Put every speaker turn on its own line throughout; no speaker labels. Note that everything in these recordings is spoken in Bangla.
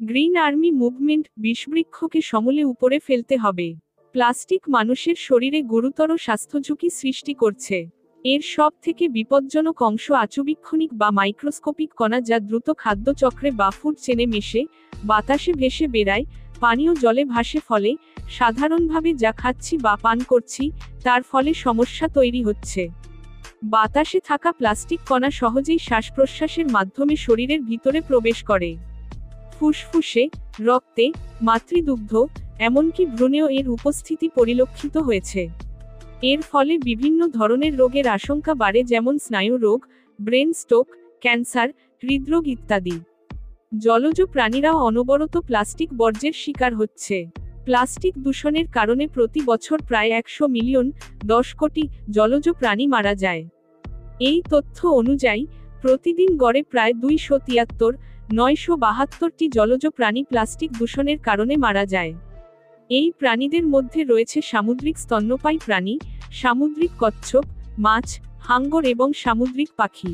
গ্রিন আর্মি মুভমেন্ট, বিষবৃক্ষকে সমূলে উপরে ফেলতে হবে। প্লাস্টিক মানুষের শরীরে গুরুতর স্বাস্থ্যঝুঁকি সৃষ্টি করছে। এর সব থেকে বিপজ্জনক অংশ আচুবীক্ষণিক বা মাইক্রোস্কোপিক কণা, যা দ্রুত খাদ্যচক্রে বা ফুড চেনে মিশে বাতাসে ভেসে বেড়ায়, পানীয় জলে ভাসে। ফলে সাধারণভাবে যা খাচ্ছি বা পান করছি তার ফলে সমস্যা তৈরি হচ্ছে। বাতাসে থাকা প্লাস্টিক কণা সহজেই শ্বাস প্রশ্বাসের মাধ্যমে শরীরের ভিতরে প্রবেশ করে। ফুসফুসে, রক্তে, মাতৃদুগ্ধ, এমনকি ভ্রূণেও এর উপস্থিতি পরিলক্ষিত হয়েছে। এর ফলে বিভিন্ন ধরনের রোগের আশঙ্কা বাড়ে, যেমন স্নায়ু রোগ, ব্রেন স্ট্রোক, ক্যান্সার, হৃদরোগ ইত্যাদি। জলজ প্রাণীরাও অনবরত প্লাস্টিক বর্জ্যের শিকার হচ্ছে। প্লাস্টিক দূষণের কারণে প্রতি বছর প্রায় 100 মিলিয়ন 10 কোটি জলজ প্রাণী মারা যায়। এই তথ্য অনুযায়ী প্রতিদিন গড়ে প্রায় 273,972টি জলজ প্রাণী প্লাস্টিক দূষণের কারণে মারা যায়। এই প্রাণীদের মধ্যে রয়েছে সামুদ্রিক স্তন্যপায়ী প্রাণী, সামুদ্রিক কচ্ছপ, মাছ, হাঙ্গর এবং সামুদ্রিক পাখি।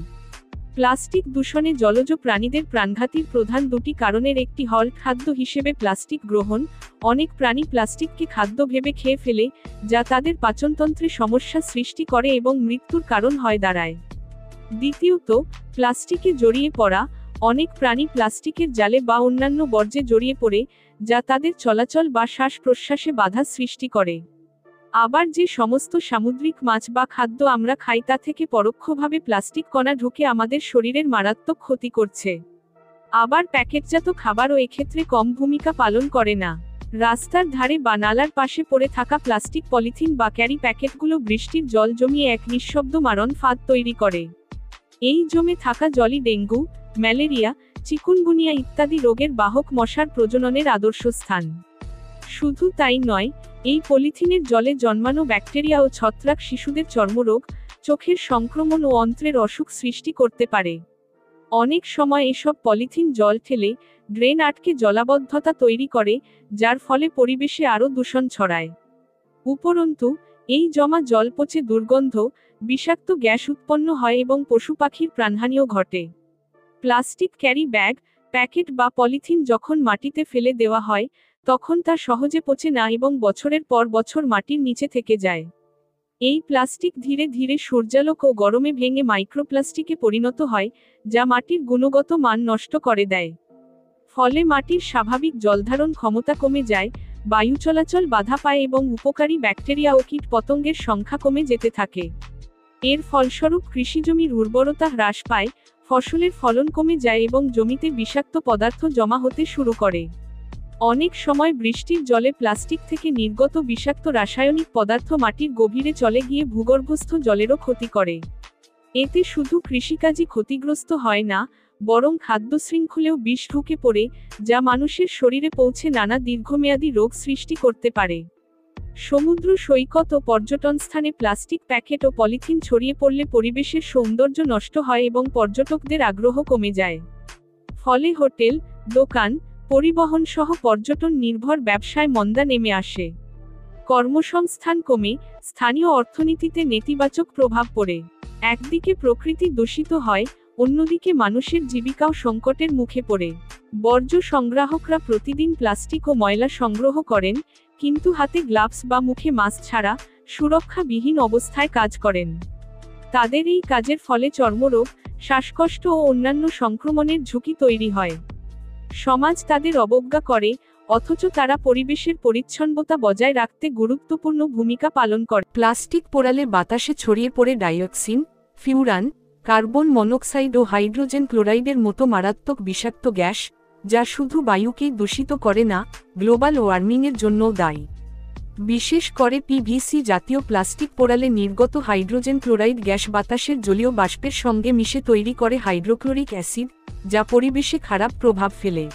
প্লাস্টিক দূষণে জলজ প্রাণীদের প্রাণঘাতীর প্রধান দুটি কারণের একটি হল খাদ্য হিসেবে প্লাস্টিক গ্রহণ। অনেক প্রাণী প্লাস্টিককে খাদ্য ভেবে খেয়ে ফেলে, যা তাদের পাচনতন্ত্রে সমস্যা সৃষ্টি করে এবং মৃত্যুর কারণ হয়ে দাঁড়ায়। দ্বিতীয়ত, প্লাস্টিকে জড়িয়ে পড়া। অনেক প্রাণী প্লাস্টিকের জালে বা অন্যান্য বর্জ্যে জড়িয়ে পড়ে, যা তাদের চলাচল বা শ্বাস প্রশ্বাসে বাধা সৃষ্টি করে। আবার যে সমস্ত সামুদ্রিক মাছ বা খাদ্য আমরা খাই তা থেকে পরোক্ষভাবে প্লাস্টিক কণা ঢুকে আমাদের শরীরের মারাত্মক ক্ষতি করছে। আবার প্যাকেটজাত খাবারও এক্ষেত্রে কম ভূমিকা পালন করে না। রাস্তার ধারে বা নালার পাশে পড়ে থাকা প্লাস্টিক, পলিথিন বা ক্যারি প্যাকেটগুলো বৃষ্টির জল জমিয়ে এক নিঃশব্দ মারণ ফাঁদ তৈরি করে। এই জমে থাকা জলই ডেঙ্গু, ম্যালেরিয়া, চিকুনগুনিয়া ইত্যাদি রোগের বাহক মশার প্রজননের আদর্শ স্থান। শুধু তাই নয়, এই পলিথিনের জলে জন্মানো ব্যাকটেরিয়া ও ছত্রাক শিশুদের চর্মরোগ, চোখের সংক্রমণ ও অন্ত্রের অসুখ সৃষ্টি করতে পারে। অনেক সময় এসব পলিথিন জল ঠেলে ড্রেন আটকে জলাবদ্ধতা তৈরি করে, যার ফলে পরিবেশে আরও দূষণ ছড়ায়। উপরন্তু, এই জমা জল পচে দুর্গন্ধ, বিষাক্ত গ্যাস উৎপন্ন হয় এবং পশু পাখির প্রাণহানিও ঘটে। প্লাস্টিক ক্যারি ব্যাগ, প্যাকেট বা পলিথিন যখন মাটিতে ফেলে দেওয়া হয়, তখন তা সহজে পচে না এবং বছরের পর বছর মাটির নিচে থেকে যায়। এই প্লাস্টিক ধীরে ধীরে সূর্যালোক ও গরমে ভেঙে মাইক্রোপ্লাস্টিকে পরিণত হয়, যা মাটির গুণগত মান নষ্ট করে দেয়। ফলে মাটির স্বাভাবিক জলধারণ ক্ষমতা কমে যায়, বায়ু চলাচল বাধা পায় এবং উপকারী ব্যাকটেরিয়া ও কীট পতঙ্গের সংখ্যা কমে যেতে থাকে। এর ফলস্বরূপ কৃষিজমির উর্বরতা হ্রাস পায়, ফসলের ফলন কমে যায় এবং জমিতে বিষাক্ত পদার্থ জমা হতে শুরু করে। অনেক সময় বৃষ্টির জলে প্লাস্টিক থেকে নির্গত বিষাক্ত রাসায়নিক পদার্থ মাটির গভীরে চলে গিয়ে ভূগর্ভস্থ জলেরও ক্ষতি করে। এতে শুধু কৃষিকাজই ক্ষতিগ্রস্ত হয় না, বরং খাদ্য শৃঙ্খলেও বিষ ঢুকে পড়ে, যা মানুষের শরীরে পৌঁছে নানা দীর্ঘমেয়াদী রোগ সৃষ্টি করতে পারে। সমুদ্র সৈকত ও পর্যটনস্থানে প্লাস্টিক প্যাকেট ও পলিথিন ছড়িয়ে পড়লে পরিবেশের সৌন্দর্য নষ্ট হয় এবং পর্যটকদের আগ্রহ কমে যায়। ফলে হোটেল, দোকান, পরিবহন সহ পর্যটন নির্ভর ব্যবসায় মন্দা নেমে আসে। কর্মসংস্থান কমে, স্থানীয় অর্থনীতিতে নেতিবাচক প্রভাব পড়ে। একদিকে প্রকৃতি দূষিত হয়, অন্যদিকে মানুষের জীবিকাও সংকটের মুখে পড়ে। বর্জ্য সংগ্রাহকরা প্রতিদিন প্লাস্টিক ও ময়লা সংগ্রহ করেন, কিন্তু হাতে গ্লাভস বা মুখে মাস্ক ছাড়া সুরক্ষাবিহীন অবস্থায় কাজ করেন। তাদের এই কাজের ফলে চর্মরোগ, শ্বাসকষ্ট ও অন্যান্য সংক্রমণের ঝুঁকি তৈরি হয়। সমাজ তাদের অবজ্ঞা করে, অথচ তারা পরিবেশের পরিচ্ছন্নতা বজায় রাখতে গুরুত্বপূর্ণ ভূমিকা পালন করে। প্লাস্টিক পোড়ালে বাতাসে ছড়িয়ে পড়ে ডাইঅক্সিন, ফিউরান, কার্বন মনোক্সাইড ও হাইড্রোজেন ক্লোরাইডের মতো মারাত্মক বিষাক্ত গ্যাস, যা শুধু বায়ুকেই দূষিত করে না, গ্লোবাল ওয়ার্মিংয়ের জন্যও দায়ী। বিশেষ করে পিভিসি জাতীয় প্লাস্টিক পোড়ালে নির্গত হাইড্রোজেন ক্লোরাইড গ্যাস বাতাসের জলীয় বাষ্পের সঙ্গে মিশে তৈরি করে হাইড্রোক্লোরিক অ্যাসিড, যা পরিবেশে খারাপ প্রভাব ফেলে।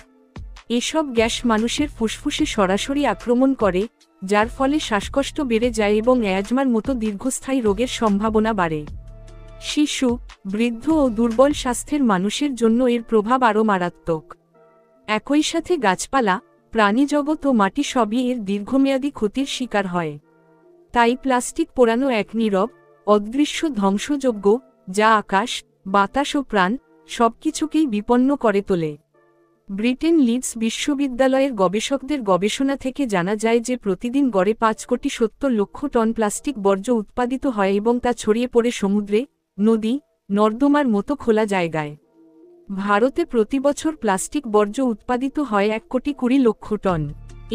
এসব গ্যাস মানুষের ফুসফুসে সরাসরি আক্রমণ করে, যার ফলে শ্বাসকষ্ট বেড়ে যায় এবং অ্যাজমার মতো দীর্ঘস্থায়ী রোগের সম্ভাবনা বাড়ে। শিশু, বৃদ্ধ ও দুর্বল স্বাস্থ্যের মানুষের জন্য এর প্রভাব আরও মারাত্মক। একই সাথে গাছপালা, প্রাণীজগৎ ও মাটি সবই এর দীর্ঘমেয়াদী ক্ষতির শিকার হয়। তাই প্লাস্টিক পোড়ানো এক নীরব, অদৃশ্য ধ্বংসযজ্ঞ, যা আকাশ, বাতাস ও প্রাণ সবকিছুকেই বিপন্ন করে তোলে। ব্রিটেন লিডস বিশ্ববিদ্যালয়ের গবেষকদের গবেষণা থেকে জানা যায় যে প্রতিদিন গড়ে 5,70,00,000 টন প্লাস্টিক বর্জ্য উৎপাদিত হয় এবং তা ছড়িয়ে পড়ে সমুদ্রে, নদী, নর্দমার মতো খোলা জায়গায়। ভারতে প্রতিবছর প্লাস্টিক বর্জ্য উৎপাদিত হয় 1,20,00,000 টন।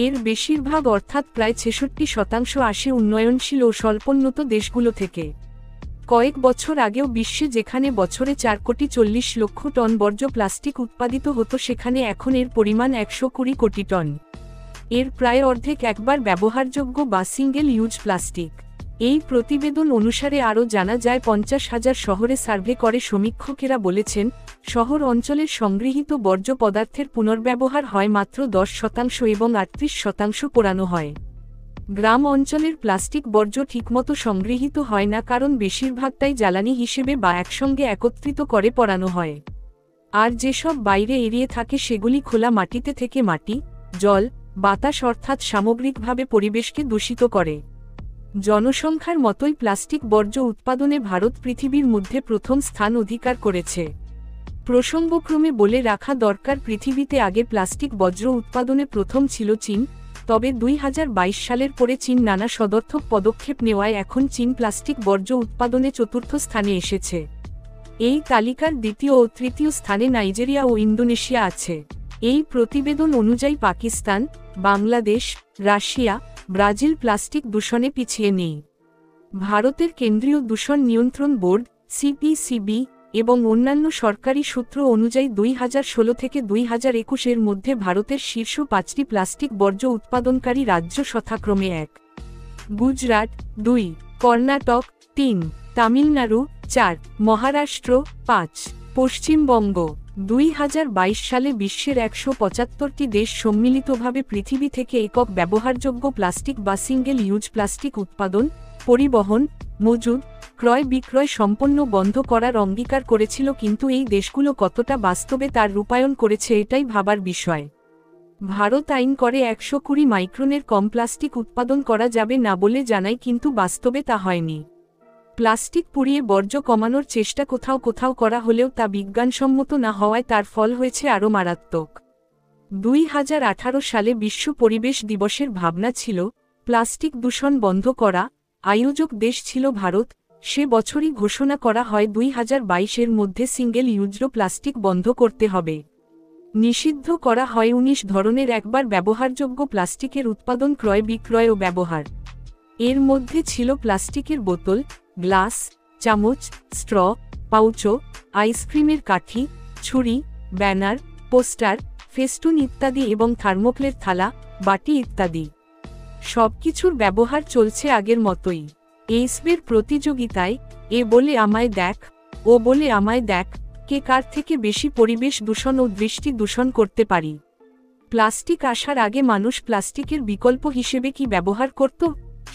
এর বেশিরভাগ অর্থাৎ প্রায় 66% আসে উন্নয়নশীল ও স্বল্পোন্নত দেশগুলো থেকে। কয়েক বছর আগেও বিশ্বে যেখানে বছরে 4,40,00,000 টন বর্জ্য প্লাস্টিক উৎপাদিত হতো সেখানে এখন এর পরিমাণ 120 কোটি টন। এর প্রায় অর্ধেক একবার ব্যবহারযোগ্য বা সিঙ্গেল ইউজ প্লাস্টিক। এই প্রতিবেদন অনুসারে আরও জানা যায় 50,000 শহরে সার্ভে করে সমীক্ষকেরা বলেছেন, শহর অঞ্চলের সংগৃহীত বর্জ্য পদার্থের পুনর্ব্যবহার হয় মাত্র 10% এবং 38% পোড়ানো হয়। গ্রাম অঞ্চলের প্লাস্টিক বর্জ্য ঠিকমতো সংগৃহীত হয় না কারণ বেশিরভাগটাই জ্বালানি হিসেবে বা একসঙ্গে একত্রিত করে পোড়ানো হয়। আর যেসব বাইরে এড়িয়ে থাকে সেগুলি খোলা মাটিতে থেকে মাটি, জল, বাতাস অর্থাৎ সামগ্রিকভাবে পরিবেশকে দূষিত করে। জনসংখ্যার মতোই প্লাস্টিক বর্জ্য উৎপাদনে ভারত পৃথিবীর মধ্যে প্রথম স্থান অধিকার করেছে। প্রসঙ্গক্রমে বলে রাখা দরকার, পৃথিবীতে আগে প্লাস্টিক বর্জ্য উৎপাদনে প্রথম ছিল চীন, তবে 2022 সালের পরে চীন নানা সদর্থক পদক্ষেপ নেওয়ায় এখন চীন প্লাস্টিক বর্জ্য উৎপাদনে চতুর্থ স্থানে এসেছে। এই তালিকার দ্বিতীয় ও তৃতীয় স্থানে নাইজেরিয়া ও ইন্দোনেশিয়া আছে। এই প্রতিবেদন অনুযায়ী Pakistan, Bangladesh, Russia, Brazil plastic দূষণে পিছিয়ে নেই। ভারতের কেন্দ্রীয় দূষণ নিয়ন্ত্রণ বোর্ড (সিপিসিবি) এবং অন্যান্য সরকারি সূত্র অনুযায়ী 2016 থেকে 2021 এর মধ্যে ভারতের শীর্ষ 5টি প্লাস্টিক বর্জ্য উৎপাদনকারী রাজ্য যথাক্রমে 1, গুজরাট 2, কর্ণাটক 3, তামিলনাড়ু 4, মহারাষ্ট্র 5, পশ্চিমবঙ্গ। 2022 সালে বিশ্বের 175টি দেশ সম্মিলিতভাবে পৃথিবী থেকে একক ব্যবহারযোগ্য প্লাস্টিক বা সিঙ্গেল ইউজ প্লাস্টিক উৎপাদন, পরিবহন, মজুদ, ক্রয় বিক্রয় সম্পন্ন বন্ধ করার অঙ্গীকার করেছিল, কিন্তু এই দেশগুলো কতটা বাস্তবে তার রূপায়ণ করেছে এটাই ভাবার বিষয়। ভারত আইন করে 120 মাইক্রনের কম প্লাস্টিক উৎপাদন করা যাবে না বলে জানায়, কিন্তু বাস্তবে তা হয়নি। প্লাস্টিক পুড়িয়ে বর্জ্য কমানোর চেষ্টা কোথাও কোথাও করা হলেও তা বিজ্ঞানসম্মত না হওয়ায় তার ফল হয়েছে আরও মারাত্মক। 2018 সালে বিশ্ব পরিবেশ দিবসের ভাবনা ছিল প্লাস্টিক দূষণ বন্ধ করা, আয়োজক দেশ ছিল ভারত। সে বছরই ঘোষণা করা হয় 2022 এর মধ্যে সিঙ্গেল ইউজ প্লাস্টিক বন্ধ করতে হবে। নিষিদ্ধ করা হয় 19 ধরনের একবার ব্যবহারযোগ্য প্লাস্টিকের উৎপাদন, ক্রয় বিক্রয় ও ব্যবহার। এর মধ্যে ছিল প্লাস্টিকের বোতল, গ্লাস, চামচ, স্ট্র, পাউচো, আইসক্রিমের কাঠি, ছুরি, ব্যানার, পোস্টার, ফেস্টুন ইত্যাদি এবং থার্মোক্লের থালা, বাটি ইত্যাদি। সবকিছুর ব্যবহার চলছে আগের মতোই। এইসবের প্রতিযোগিতায় এ বলে আমায় দেখ, ও বলে আমায় দেখ, কে কার থেকে বেশি পরিবেশ দূষণ ও দৃষ্টি দূষণ করতে পারি। প্লাস্টিক আসার আগে মানুষ প্লাস্টিকের বিকল্প হিসেবে কি ব্যবহার করত?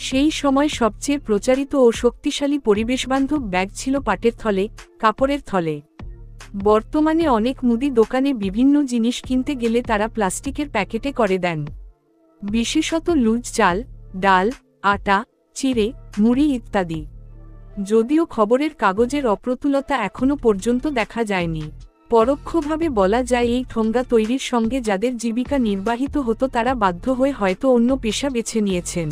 সেই সময় সবচেয়ে প্রচারিত ও শক্তিশালী পরিবেশবান্ধব ব্যাগ ছিল পাটের থলে, কাপড়ের থলে। বর্তমানে অনেক মুদি দোকানে বিভিন্ন জিনিস কিনতে গেলে তারা প্লাস্টিকের প্যাকেটে করে দেন। বিশেষত লুজ চাল, ডাল, আটা, চিড়ে, মুড়ি ইত্যাদি। যদিও খবরের কাগজের অপ্রতুলতা এখনও পর্যন্ত দেখা যায়নি, পরোক্ষভাবে বলা যায় এই ঠোঙ্গা তৈরির সঙ্গে যাদের জীবিকা নির্বাহিত হতো তারা বাধ্য হয়ে হয়তো অন্য পেশা বেছে নিয়েছেন।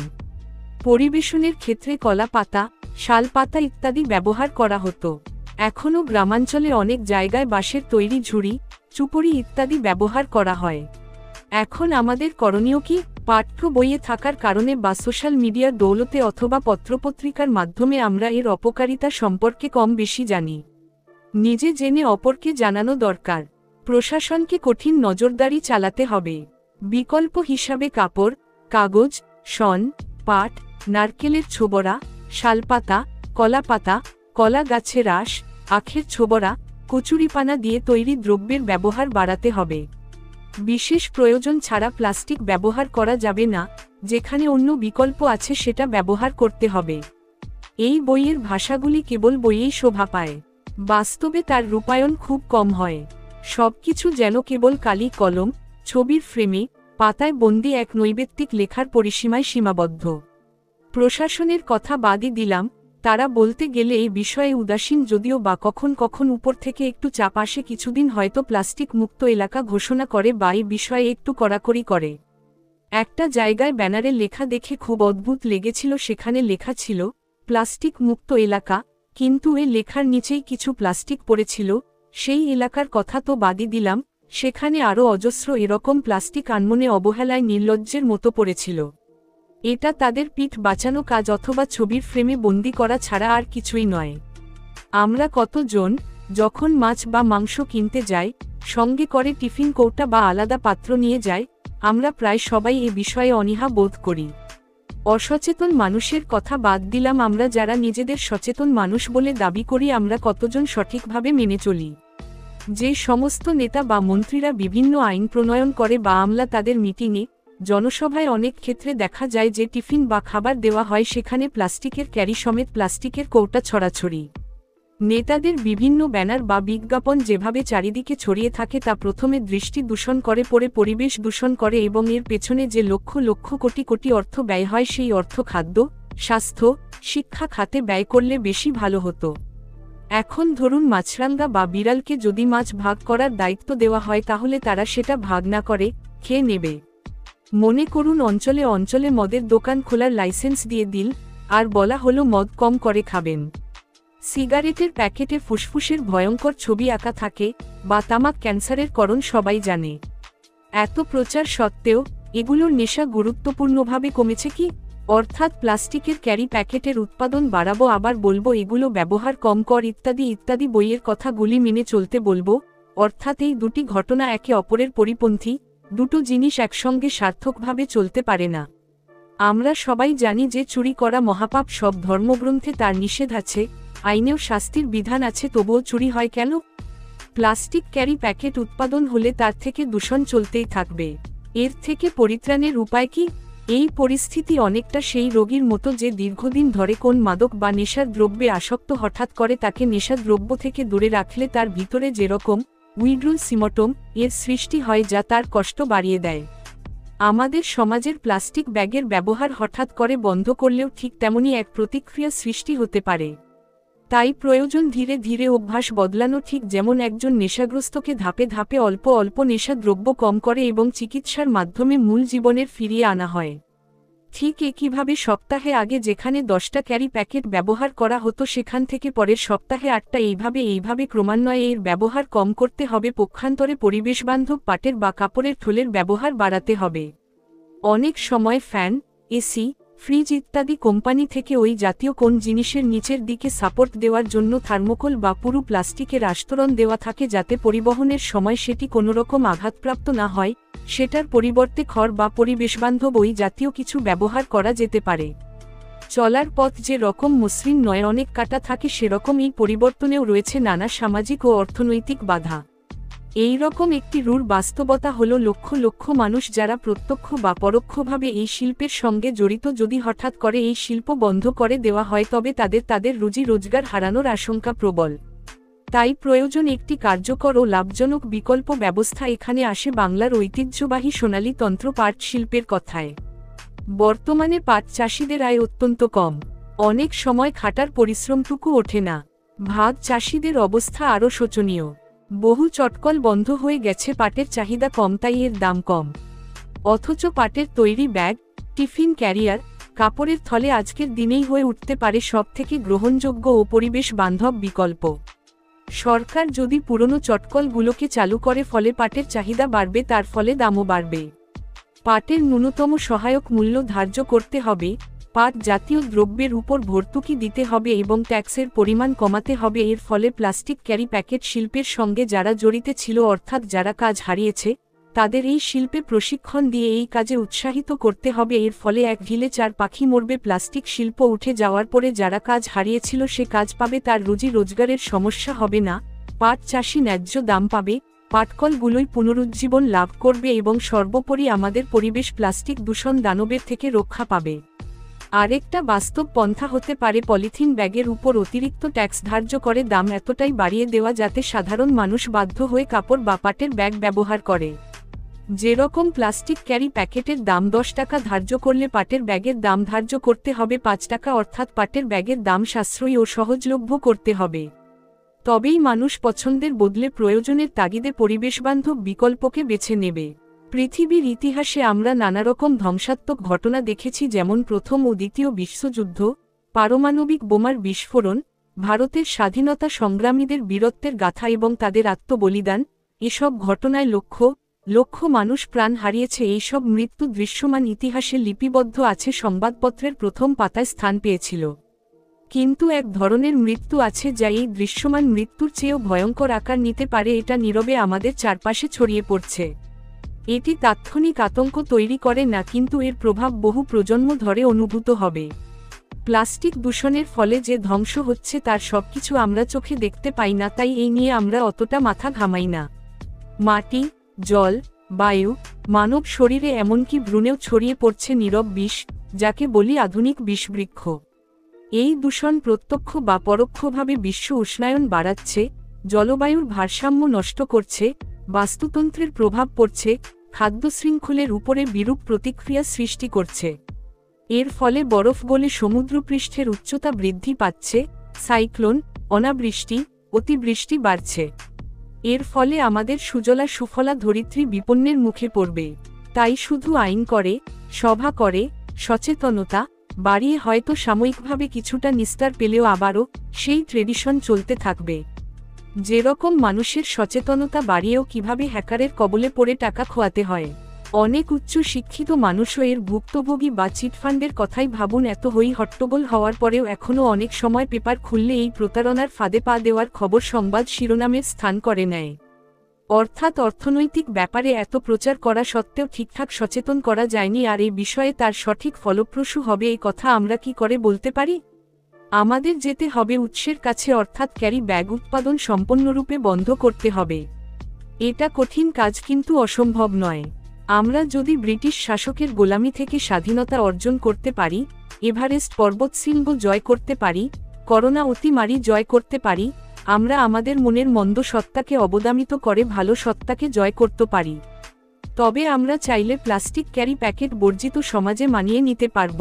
পরিবেশনের ক্ষেত্রে কলা পাতা, শাল পাতা ইত্যাদি ব্যবহার করা হতো। এখনও গ্রামাঞ্চলে অনেক জায়গায় বাঁশের তৈরি ঝুড়ি, চুপড়ি ইত্যাদি ব্যবহার করা হয়। এখন আমাদের করণীয় কি? পাঠ্য বইয়ে থাকার কারণে বা সোশ্যাল মিডিয়ার দৌলতে অথবা পত্রপত্রিকার মাধ্যমে আমরা এর অপকারিতা সম্পর্কে কম বেশি জানি। নিজে জেনে অপরকে জানানো দরকার। প্রশাসনকে কঠিন নজরদারি চালাতে হবে। বিকল্প হিসাবে কাপড়, কাগজ, শন, পাট, নারকেলের ছোবড়া, শালপাতা, কলা পাতা, কলা গাছের আঁশ, আখের ছোবড়া, কচুরিপানা দিয়ে তৈরি দ্রব্যের ব্যবহার বাড়াতে হবে। বিশেষ প্রয়োজন ছাড়া প্লাস্টিক ব্যবহার করা যাবে না, যেখানে অন্য বিকল্প আছে সেটা ব্যবহার করতে হবে। এই বইয়ের ভাষাগুলি কেবল বইয়েই শোভা পায়, বাস্তবে তার রূপায়ণ খুব কম হয়। সবকিছু যেন কেবল কালি কলম, ছবির ফ্রেমে, পাতায় বন্দি এক নৈবেত্তিক লেখার পরিসীমায় সীমাবদ্ধ। প্রশাসনের কথা বাদই দিলাম,
তারা বলতে গেলে এই বিষয়ে উদাসীন, যদিও বা কখন কখন উপর থেকে একটু চাপ আসে, কিছুদিন হয়তো প্লাস্টিক মুক্ত এলাকা ঘোষণা করে বা এই বিষয়ে একটু কড়াকড়ি করে। একটা জায়গায় ব্যানারে লেখা দেখে খুব অদ্ভুত লেগেছিল, সেখানে লেখা ছিল প্লাস্টিক মুক্ত এলাকা, কিন্তু এ লেখার নিচেই কিছু প্লাস্টিক পড়েছিল। সেই এলাকার কথা তো বাদই দিলাম, সেখানে আরও অজস্র এরকম প্লাস্টিক আনমনে অবহেলায় নির্লজ্জের মতো পড়েছিল। এটা তাদের পিঠ বাঁচানো কাজ অথবা ছবির ফ্রেমে বন্দি করা ছাড়া আর কিছুই নয়। আমরা কতজন যখন মাছ বা মাংস কিনতে যাই, সঙ্গে করে টিফিন কৌটা বা আলাদা পাত্র নিয়ে যায়, আমরা প্রায় সবাই এ বিষয়ে অনীহা বোধ করি। অসচেতন মানুষের কথা বাদ দিলাম, আমরা যারা নিজেদের সচেতন মানুষ বলে দাবি করি, আমরা কতজন সঠিকভাবে মেনে চলি? যে সমস্ত নেতা বা মন্ত্রীরা বিভিন্ন আইন প্রণয়ন করে বা আমলা তাদের মিটিংয়ে, জনসভায় অনেক ক্ষেত্রে দেখা যায় যে টিফিন বা খাবার দেওয়া হয়, সেখানে প্লাস্টিকের ক্যারি সমেত প্লাস্টিকের কৌটা ছড়াছড়ি। নেতাদের বিভিন্ন ব্যানার বা বিজ্ঞাপন যেভাবে চারিদিকে ছড়িয়ে থাকে, তা প্রথমে দৃষ্টি দূষণ করে, পরে পরিবেশ দূষণ করে এবং এর পেছনে যে লক্ষ লক্ষ কোটি কোটি অর্থ ব্যয় হয়, সেই অর্থ খাদ্য, স্বাস্থ্য, শিক্ষা খাতে ব্যয় করলে বেশি ভালো হতো। এখন ধরুন মাছরাঙা বা বিড়ালকে যদি মাছ ভাগ করার দায়িত্ব দেওয়া হয়, তাহলে তারা সেটা ভাগ না করে খেয়ে নেবে। মনে করুন অঞ্চলে অঞ্চলে মদের দোকান খোলার লাইসেন্স দিয়ে দিল, আর বলা হলো মদ কম করে খাবেন। সিগারেটের প্যাকেটে ফুসফুসের ভয়ঙ্কর ছবি আঁকা থাকে, বা তামাক ক্যান্সারের কারণ সবাই জানে। এত প্রচার সত্ত্বেও এগুলোর নেশা গুরুত্বপূর্ণভাবে কমেছে কি? অর্থাৎ প্লাস্টিকের ক্যারি প্যাকেটের উৎপাদন বাড়াবো, আবার বলবো এগুলো ব্যবহার কম কর, ইত্যাদি ইত্যাদি বইয়ের কথাগুলি মেনে চলতে বলবো। অর্থাৎ এই দুটি ঘটনা একে অপরের পরিপন্থী, দুটো জিনিস একসঙ্গে সার্থকভাবে চলতে পারে না। আমরা সবাই জানি যে চুরি করা মহাপাপ, সব ধর্মগ্রন্থে তার নিষেধ আছে, আইনেও শাস্তির বিধান আছে, তবুও চুরি হয় কেন? প্লাস্টিক ক্যারি প্যাকেট উৎপাদন হলে তার থেকে দূষণ চলতেই থাকবে। এর থেকে পরিত্রাণের উপায় কি? এই পরিস্থিতি অনেকটা সেই রোগীর মতো যে দীর্ঘদিন ধরে কোন মাদক বা নেশার দ্রব্যে আসক্ত হঠাৎ করে তাকে নেশার দ্রব্য থেকে দূরে রাখলে তার ভিতরে যেরকম উইড্রুল সিমটম এর সৃষ্টি হয়, যা তার কষ্ট বাড়িয়ে দেয়। আমাদের সমাজের প্লাস্টিক ব্যাগের ব্যবহার হঠাৎ করে বন্ধ করলেও ঠিক তেমনই এক প্রতিক্রিয়া সৃষ্টি হতে পারে। তাই প্রয়োজন ধীরে ধীরে অভ্যাস বদলানো, ঠিক যেমন একজন নেশাগ্রস্তকে ধাপে ধাপে অল্প অল্প নেশা দ্রব্য কম করে এবং চিকিৎসার মাধ্যমে মূল জীবনের ফিরিয়ে আনা হয়। ঠিক একইভাবে সপ্তাহে আগে যেখানে 10টা ক্যারি প্যাকেট ব্যবহার করা হতো, সেখান থেকে পরের সপ্তাহে 8টা, এইভাবে ক্রমান্বয়ে এর ব্যবহার কম করতে হবে। পক্ষান্তরে পরিবেশবান্ধব পাটের বা কাপড়ের থলের ব্যবহার বাড়াতে হবে। অনেক সময় ফ্যান, এসি, ফ্রিজ ইত্যাদি কোম্পানি থেকে ওই জাতীয় কোন জিনিসের নিচের দিকে সাপোর্ট দেওয়ার জন্য থার্মোকোল বা পুরু প্লাস্টিকের আস্তরণ দেওয়া থাকে, যাতে পরিবহনের সময় সেটি কোনোরকম আঘাতপ্রাপ্ত না হয়। সেটার পরিবর্তে খড় বা পরিবেশবান্ধব ওই জাতীয় কিছু ব্যবহার করা যেতে পারে। চলার পথ যে রকম মসৃণ নয়, অনেক কাটা থাকে, সেরকম এই পরিবর্তনেও রয়েছে নানা সামাজিক ও অর্থনৈতিক বাধা। এই রকম একটি রূঢ় বাস্তবতা হলো লক্ষ লক্ষ মানুষ যারা প্রত্যক্ষ বা পরোক্ষভাবে এই শিল্পের সঙ্গে জড়িত। যদি হঠাৎ করে এই শিল্প বন্ধ করে দেওয়া হয়, তবে তাদের রুজি রোজগার হারানোর আশঙ্কা প্রবল। তাই প্রয়োজন একটি কার্যকর ও লাভজনক বিকল্প ব্যবস্থা। এখানে আসে বাংলার ঐতিহ্যবাহী সোনালী তন্ত্র পাট শিল্পের কথায়। বর্তমানে পাট চাষিদের আয় অত্যন্ত কম, অনেক সময় খাটার পরিশ্রমটুকু ওঠে না। ভাগ চাষিদের অবস্থা আরও শোচনীয়। বহু চটকল বন্ধ হয়ে গেছে, পাটের চাহিদা কম, তাই এর দাম কম। অথচ পাটের তৈরি ব্যাগ, টিফিন ক্যারিয়ার, কাপড়ের থলে আজকের দিনেই হয়ে উঠতে পারে সবথেকে গ্রহণযোগ্য ও পরিবেশ বান্ধব বিকল্প। সরকার যদি পুরনো চটকলগুলোকে চালু করে, ফলে পাটের চাহিদা বাড়বে, তার ফলে দামও বাড়বে। পাটের ন্যূনতম সহায়ক মূল্য ধার্য করতে হবে, পাট জাতীয় দ্রব্যের উপর ভর্তুকি দিতে হবে এবং ট্যাক্সের পরিমাণ কমাতে হবে। এর ফলে প্লাস্টিক ক্যারি প্যাকেট শিল্পের সঙ্গে যারা জড়িত ছিল, অর্থাৎ যারা কাজ হারিয়েছে, তাদের এই শিল্পে প্রশিক্ষণ দিয়ে এই কাজে উৎসাহিত করতে হবে। এর ফলে এক ঢিলে 4 পাখি মরবে। প্লাস্টিক শিল্প উঠে যাওয়ার পরে যারা কাজ হারিয়েছিল সে কাজ পাবে, তার রুজি রোজগারের সমস্যা হবে না, পাট চাষি ন্যায্য দাম পাবে, পাটকলগুলোই পুনরুজ্জীবন লাভ করবে এবং সর্বোপরি আমাদের পরিবেশ প্লাস্টিক দূষণ দানবের থেকে রক্ষা পাবে। আরেকটা বাস্তব পন্থা হতে পারে পলিথিন ব্যাগের উপর অতিরিক্ত ট্যাক্স ধার্য করে দাম এতটাই বাড়িয়ে দেওয়া যাতে সাধারণ মানুষ বাধ্য হয়ে কাপড় বা পাটের ব্যাগ ব্যবহার করে। যেরকম প্লাস্টিক ক্যারি প্যাকেটের দাম 10 টাকা ধার্য করলে পাটের ব্যাগের দাম ধার্য করতে হবে 5 টাকা, অর্থাৎ পাটের ব্যাগের দাম সাশ্রয়ী ও সহজলভ্য করতে হবে। তবেই মানুষ পছন্দের বদলে প্রয়োজনের তাগিদে পরিবেশবান্ধব বিকল্পকে বেছে নেবে। পৃথিবীর ইতিহাসে আমরা নানারকম ধ্বংসাত্মক ঘটনা দেখেছি, যেমন প্রথম ও দ্বিতীয় বিশ্বযুদ্ধ, পারমাণবিক বোমার বিস্ফোরণ, ভারতের স্বাধীনতা সংগ্রামীদের বীরত্বের গাথা এবং তাদের আত্মবলিদান। এসব ঘটনায় লক্ষ লক্ষ মানুষ প্রাণ হারিয়েছে। এইসব মৃত্যু দৃশ্যমান ইতিহাসে লিপিবদ্ধ আছে, সংবাদপত্রের প্রথম পাতায় স্থান পেয়েছিল। কিন্তু এক ধরনের মৃত্যু আছে যা এই দৃশ্যমান মৃত্যুর চেয়েও ভয়ঙ্কর আকার নিতে পারে। এটা নীরবে আমাদের চারপাশে ছড়িয়ে পড়ছে। এটি তাৎক্ষণিক আতঙ্ক তৈরি করে না, কিন্তু এর প্রভাব বহু প্রজন্ম ধরে অনুভূত হবে। প্লাস্টিক দূষণের ফলে যে ধ্বংস হচ্ছে তার সবকিছু আমরা চোখে দেখতে পাই না, তাই এই নিয়ে আমরা অতটা মাথা ঘামাই না। মাটি, জল, বায়ু, মানব শরীরে এমনকি ভ্রূণেও ছড়িয়ে পড়ছে নীরব বিষ, যাকে বলি আধুনিক বিষবৃক্ষ। এই দূষণ প্রত্যক্ষ বা পরোক্ষভাবে বিশ্ব উষ্ণায়ন বাড়াচ্ছে, জলবায়ুর ভারসাম্য নষ্ট করছে, বাস্তুতন্ত্রের প্রভাব পড়ছে, খাদ্য শৃঙ্খলের উপরে বিরূপ প্রতিক্রিয়া সৃষ্টি করছে। এর ফলে বরফ গলে সমুদ্রপৃষ্ঠের উচ্চতা বৃদ্ধি পাচ্ছে, সাইক্লোন, অনাবৃষ্টি, অতিবৃষ্টি বাড়ছে। এর ফলে আমাদের সুজলা সুফলা ধরিত্রী বিপন্নের মুখে পড়বে। তাই শুধু আইন করে, সভা করে, সচেতনতা বাড়িয়ে হয়তো সাময়িকভাবে কিছুটা নিস্তার পেলেও আবারও সেই ট্রেডিশন চলতে থাকবে। যেরকম মানুষের সচেতনতা বাড়িয়েও কিভাবে হ্যাকারের কবলে পড়ে টাকা খোয়াতে হয়। অনেক উচ্চ শিক্ষিত মানুষও এর ভুক্তভোগী বা চিটফান্ডের কথাই ভাবুন। এত হই হট্টগোল হওয়ার পরেও এখনও অনেক সময় পেপার খুললে এই প্রতারণার ফাঁদে পা দেওয়ার খবর সংবাদ শিরোনামের স্থান করে নেয়। অর্থাৎ অর্থনৈতিক ব্যাপারে এত প্রচার করা সত্ত্বেও ঠিকঠাক সচেতন করা যায়নি, আর এই বিষয়ে তার সঠিক ফলপ্রসূ হবে এই কথা আমরা কি করে বলতে পারি? আমাদের যেতে হবে উৎসের কাছে, অর্থাৎ ক্যারি ব্যাগ উৎপাদন সম্পূর্ণরূপে বন্ধ করতে হবে। এটা কঠিন কাজ, কিন্তু অসম্ভব নয়। আমরা যদি ব্রিটিশ শাসকের গোলামি থেকে স্বাধীনতা অর্জন করতে পারি, এভারেস্ট পর্বতশৃঙ্গ জয় করতে পারি, করোনা অতিমারি জয় করতে পারি, আমরা আমাদের মনের মন্দ সত্তাকে অবদামিত করে ভালো সত্তাকে জয় করতে পারি। তবে আমরা চাইলে প্লাস্টিক ক্যারি প্যাকেট বর্জিত সমাজে মানিয়ে নিতে পারব।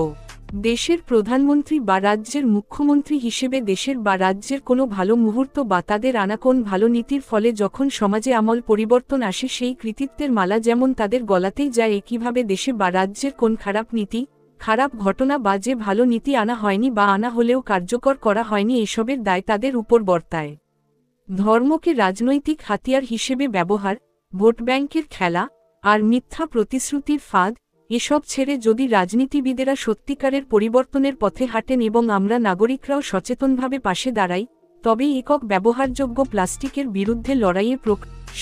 দেশের প্রধানমন্ত্রী বা রাজ্যের মুখ্যমন্ত্রী হিসেবে দেশের বা রাজ্যের কোনো ভালো মুহূর্ত বা তাদের আনা কোন ভালো নীতির ফলে যখন সমাজে আমল পরিবর্তন আসে, সেই কৃতিত্বের মালা যেমন তাদের গলাতেই যায়, একইভাবে দেশে বা রাজ্যের কোন খারাপ নীতি, খারাপ ঘটনা বা যে ভালো নীতি আনা হয়নি বা আনা হলেও কার্যকর করা হয়নি, এসবের দায় তাদের উপর বর্তায়। ধর্মকে রাজনৈতিক হাতিয়ার হিসেবে ব্যবহার, ভোট ব্যাংকের খেলা আর মিথ্যা প্রতিশ্রুতির ফাঁদ, এসব ছেড়ে যদি রাজনীতিবিদেরা সত্যিকারের পরিবর্তনের পথে হাঁটেন এবং আমরা নাগরিকরাও সচেতনভাবে পাশে দাঁড়াই, তবেই একক ব্যবহারযোগ্য প্লাস্টিকের বিরুদ্ধে লড়াইয়ে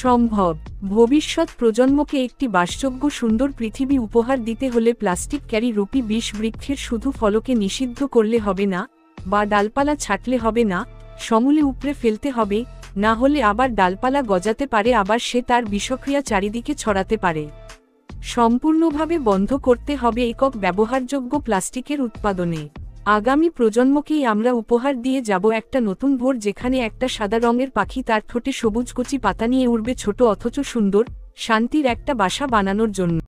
সম্ভব। ভবিষ্যৎ প্রজন্মকে একটি বাসযোগ্য সুন্দর পৃথিবী উপহার দিতে হলে প্লাস্টিক ক্যারি রূপী বিষ বৃক্ষের শুধু ফলকে নিষিদ্ধ করলে হবে না, বা ডালপালা ছাঁটলে হবে না, সমূলে উপড়ে ফেলতে হবে, না হলে আবার ডালপালা গজাতে পারে, আবার সে তার বিষক্রিয়া চারিদিকে ছড়াতে পারে। সম্পূর্ণভাবে বন্ধ করতে হবে একক ব্যবহারযোগ্য প্লাস্টিকের উৎপাদনে। আগামী প্রজন্মকেই আমরা উপহার দিয়ে যাব একটা নতুন ভোর, যেখানে একটা সাদা রঙের পাখি তার ঠোঁটে সবুজ কচি পাতা নিয়ে উড়বে ছোট অথচ সুন্দর, শান্তির একটা বাসা বানানোর জন্য।